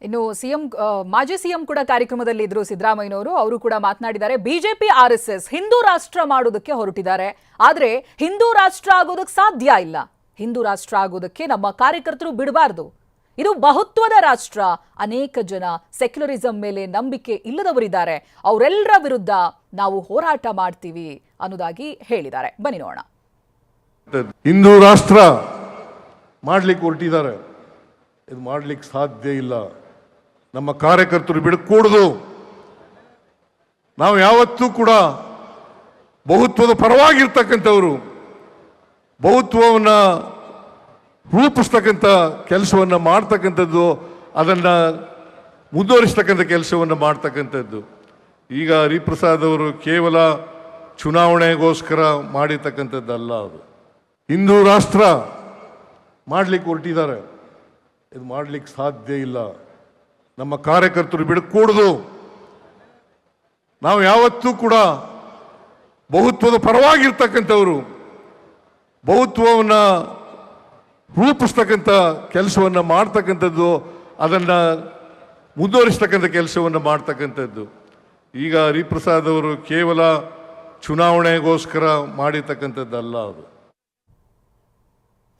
ಇನ್ನು ಸಿಎಂ ಮಾಜಿ ಸಿಎಂ ಕೂಡ ಕಾರ್ಯಕ್ರಮದಲ್ಲಿ ಇದ್ರು ಸಿದ್ದರಾಮಯ್ಯನವರು. ಅವರು ಕೂಡ ಮಾತನಾಡಿದ್ದಾರೆ. ಬಿಜೆಪಿ ಆರ್ಎಸ್ಎಸ್ ಹಿಂದೂ ರಾಷ್ಟ್ರ ಮಾಡೋದಕ್ಕೆ ಹೊರಟಿದ್ದಾರೆ. ಆದ್ರೆ ಹಿಂದೂ ರಾಷ್ಟ್ರ ಆಗೋದಕ್ಕೆ ಸಾಧ್ಯ ಇಲ್ಲ. ಹಿಂದೂ ರಾಷ್ಟ್ರ ಆಗೋದಕ್ಕೆ ನಮ್ಮ ಕಾರ್ಯಕರ್ತರು ಬಿಡಬಾರ್ದು. ಇದು ಬಹುತ್ವದ ರಾಷ್ಟ್ರ. ಅನೇಕ ಜನ ಸೆಕ್ಯುಲರಿಸಂ ಮೇಲೆ ನಂಬಿಕೆ ಇಲ್ಲದವರಿದ್ದಾರೆ. ಅವರೆಲ್ಲರ ವಿರುದ್ಧ ನಾವು ಹೋರಾಟ ಮಾಡ್ತೀವಿ ಅನ್ನೋದಾಗಿ ಹೇಳಿದ್ದಾರೆ. ಬನ್ನಿ ನೋಡೋಣ. ಹಿಂದೂ ರಾಷ್ಟ್ರ ಮಾಡ್ಲಿಕ್ಕೆ ಹೊರಟಿದ್ದಾರೆ. ಇದು ಮಾಡ್ಲಿಕ್ಕೆ ಸಾಧ್ಯ ಇಲ್ಲ. ನಮ್ಮ ಕಾರ್ಯಕರ್ತರು ಬಿಡಕೂಡದು. ನಾವು ಯಾವತ್ತೂ ಕೂಡ ಬಹುತ್ವದ ಪರವಾಗಿರ್ತಕ್ಕಂಥವರು, ಬಹುತ್ವವನ್ನ ರೂಪಿಸ್ತಕ್ಕಂಥ ಕೆಲಸವನ್ನ ಮಾಡ್ತಕ್ಕಂಥದ್ದು, ಅದನ್ನ ಮುಂದುವರಿಸ್ತಕ್ಕಂಥ ಕೆಲಸವನ್ನು ಮಾಡ್ತಕ್ಕಂಥದ್ದು. ಈಗ ಹರಿಪ್ರಸಾದ್ ಅವರು ಕೇವಲ ಚುನಾವಣೆಗೋಸ್ಕರ ಮಾಡಿರ್ತಕ್ಕಂಥದ್ದಲ್ಲ. ಅದು ಹಿಂದೂ ರಾಷ್ಟ್ರ ಮಾಡ್ಲಿಕ್ಕೆ ಹೊರಟಿದ್ದಾರೆ. ಇದು ಮಾಡ್ಲಿಕ್ಕೆ ಸಾಧ್ಯ ಇಲ್ಲ. ನಮ್ಮ ಕಾರ್ಯಕರ್ತರು ಬಿಡಕೂಡದು. ನಾವು ಯಾವತ್ತೂ ಕೂಡ ಬಹುತ್ವದ ಪರವಾಗಿರ್ತಕ್ಕಂಥವರು, ಬಹುತ್ವವನ್ನ ರೂಪಿಸ್ತಕ್ಕಂಥ ಕೆಲಸವನ್ನ ಮಾಡ್ತಕ್ಕಂಥದ್ದು, ಅದನ್ನ ಮುಂದುವರಿಸ್ತಕ್ಕಂಥ ಕೆಲಸವನ್ನು ಮಾಡ್ತಕ್ಕಂಥದ್ದು. ಈಗ ಹರಿಪ್ರಸಾದ್ ಅವರು ಕೇವಲ ಚುನಾವಣೆಗೋಸ್ಕರ ಮಾಡಿರ್ತಕ್ಕಂಥದ್ದಲ್ಲ. ಅದು